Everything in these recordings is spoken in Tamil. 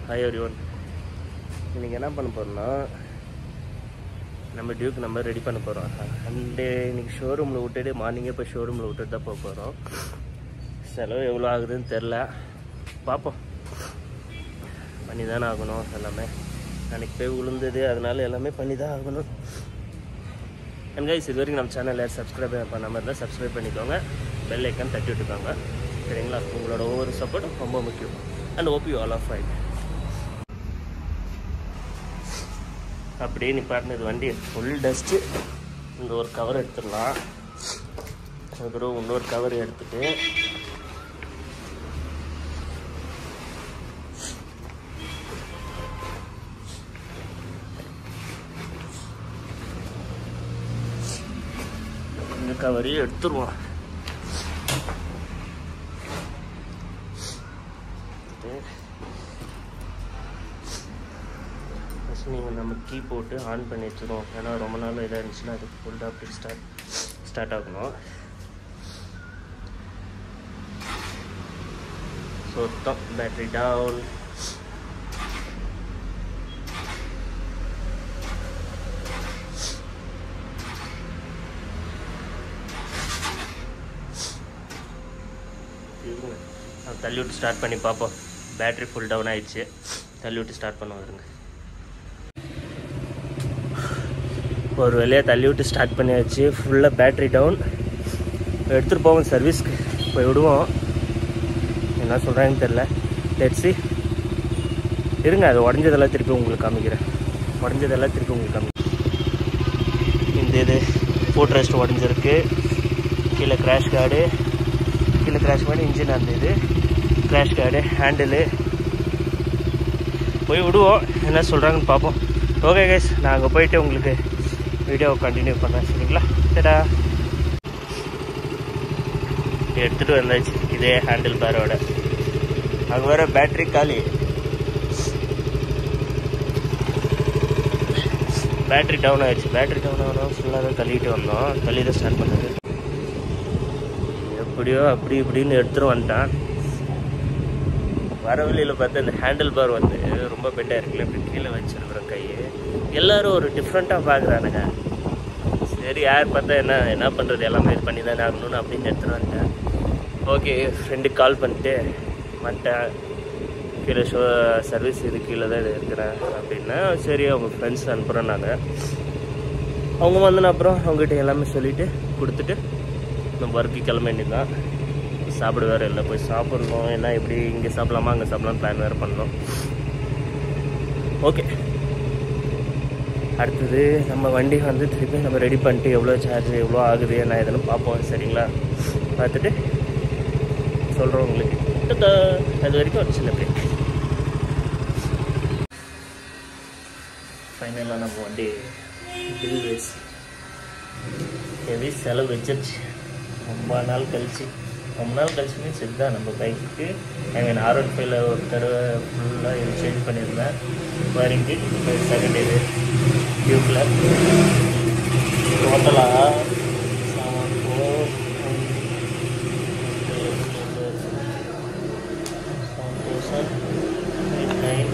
Hi everyone. இன்றைக்கி என்ன பண்ண போகிறோம்னா, நம்ம டியூக் நம்ம ரெடி பண்ண போகிறோம். அண்டு இன்றைக்கி ஷோரூமில் விட்டுட்டு மார்னிங்கே போய் ஷோரூமில் விட்டுட்டு தான் போக போகிறோம். செலவு எவ்வளோ ஆகுதுன்னு தெரில, பார்ப்போம். பண்ணி தானே ஆகணும். எல்லாமே அன்றைக்கி போய் விழுந்தது, அதனால எல்லாமே பண்ணி தான் ஆகணும். அண்ட் கைஸ், இது வரைக்கும் நம்ம சேனலில் சப்ஸ்கிரைப் பண்ணாமல் இருந்தால் சப்ஸ்கிரைப் பண்ணிக்கோங்க. பெல் ஐக்கான் தட்டி விட்டுக்கோங்க, சரிங்களா? உங்களோட ஒவ்வொரு சப்போர்ட்டும் ரொம்ப முக்கியம். And hope you all are fine. அப்படியே நிப்பாட்டினது வண்டி ஃபுல் டஸ்ட்டு. இந்த ஒரு கவர் எடுத்துடலாம். அதுக்கப்புறம் இன்னொரு கவர் எடுத்துட்டு இந்த கவரையும் எடுத்துருவோம். நீங்கள் நம்ம கீ போட்டு ஆன் பண்ணி வச்சுருவோம். ஏன்னா ரொம்ப நாள் இதாக இருந்துச்சுன்னா அது ஃபுல்லாக அப்படி ஸ்டார்ட் ஆகணும். சுத்தம் பேட்டரி டவுன். தள்ளி விட்டு ஸ்டார்ட் பண்ணி பார்ப்போம். பேட்டரி ஃபுல் டவுன் ஆகிடுச்சு. தள்ளி விட்டு ஸ்டார்ட் பண்ண வருங்க. ஒரு வேலையாக தள்ளி விட்டு ஸ்டார்ட் பண்ணியாச்சு. ஃபுல்லாக பேட்ரி டவுன். எடுத்துகிட்டு போவோம், சர்வீஸ்க்கு போய் விடுவோம். என்ன சொல்கிறாங்கன்னு தெரில. Let's see. இருங்க, அது உடஞ்சதெல்லாம் திருப்பி உங்களுக்கு காமிக்கிறேன். இந்த இது ஃபுட் ரெஸ்ட் உடஞ்சிருக்கு. கீழே கிராஷ் கார்டு, இன்ஜின் அந்த இது கிராஷ் கார்டு, ஹேண்டிலு. போய் விடுவோம், என்ன சொல்கிறாங்கன்னு பார்ப்போம். ஓகே கைஸ், நான் அங்கே போயிட்டு உங்களுக்கு வீடியோவை கண்டினியூ பண்ணுறேன், சரிங்களா? சரிடா, எடுத்துகிட்டு வந்தாச்சு. இதே ஹேண்டில் பேரோட. அங்கே வர பேட்ரி காலி. பேட்ரி டவுன் ஆகிடுச்சு. பேட்ரி டவுன் ஆகணும். ஃபுல்லாக தான் தள்ளிட்டு வந்தோம். தள்ளி தான் ஸ்டார்ட் பண்ணது. எப்படியோ அப்படி இப்படின்னு எடுத்துகிட்டு வந்துட்டான். வர வழியில் பார்த்து அந்த ஹேண்டில் பார் வந்து ரொம்ப பெண்டாக இருக்குல்ல, இப்படி கீழே வச்சுருக்குறோம் கையை. எல்லோரும் ஒரு டிஃப்ரெண்ட்டாக பார்க்குறானுங்க. சரி, யார் பார்த்தா என்ன பண்ணுறது, எல்லாமே இது பண்ணி தானே ஆகணும்னு அப்படின்னு எடுத்துகிட்டு வந்துட்டேன். ஓகே, ஃப்ரெண்டுக்கு கால் பண்ணிட்டு வந்துட்டேன். கீழே சர்வீஸ் இது கீழே தான் இது இருக்கிறேன் அப்படின்னா, சரி அவங்க ஃப்ரெண்ட்ஸ் அனுப்புகிறேன். நாங்கள் அவங்க வந்தன அப்புறம் அவங்ககிட்ட எல்லாமே சொல்லிவிட்டு கொடுத்துட்டு நம்ம ஒர்க்கு கிளம்ப வேண்டியதான். சாப்பிட வேறு இல்லை, போய் சாப்பிட்ணும். ஏன்னா எப்படி இங்கே சாப்பிட்லாமா அங்கே சாப்பிட்லான்னு பிளான் வேறு பண்ணோம். ஓகே, அடுத்தது நம்ம வண்டி வந்து திருப்பி நம்ம ரெடி பண்ணிட்டு எவ்வளோ சார்ஜ் எவ்வளோ ஆகுது என்ன எதுன்னு பார்ப்போம், சரிங்களா? பார்த்துட்டு சொல்கிறோம் உங்களுக்கு. அது வரைக்கும் ஒரு சின்ன பிரேக். ஃபைனலாக நம்ம வண்டி பில் வேஸ் ஹெவி செலவு வச்சிருச்சு. ரொம்ப நாள் கழிச்சு மீன்ஸ் இதுதான் நம்ம பைக்கு. ஐ மீன் R15 ஒரு தடவை ஃபுல்லாக இது சேஞ்ச் பண்ணியிருந்தேன். வயரிங்கு செகண்ட் இது டியூப்பில் டோட்டலாக 7,089.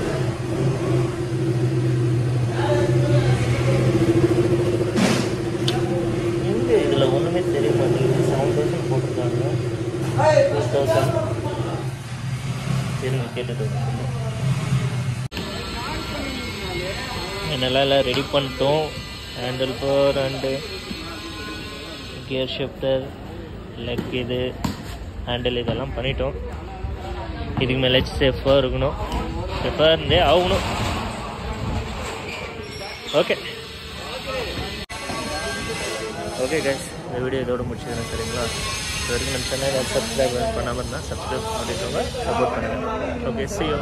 எங்கே இதில் ஒன்றுமே தெரிய மாட்டேங்குது. 7,000 போட்டிருக்காங்க. 2,000 சரிங்க, கேட்டுட்டு என்னெல்லாம் எல்லாம் ரெடி பண்ணிட்டோம். Handle bar and gear shifter, leg இது ஹேண்டில் இதெல்லாம் பண்ணிட்டோம். இதுக்கு மேலே சேஃபாக இருக்கணும், சேஃபாக இருந்தே ஆகணும். ஓகே கைஸ், இந்த வீடியோ இதோட முடிச்சுக்கிறேன், சரிங்களா? இது வரைக்கும் நம்ம சேனல் சப்ஸ்கிரைப் பண்ணாமல் இருந்தால் சப்ஸ்கிரைப் பண்ணிக்கோங்க, சப்போர்ட் பண்ணுங்கள். Okay, see you.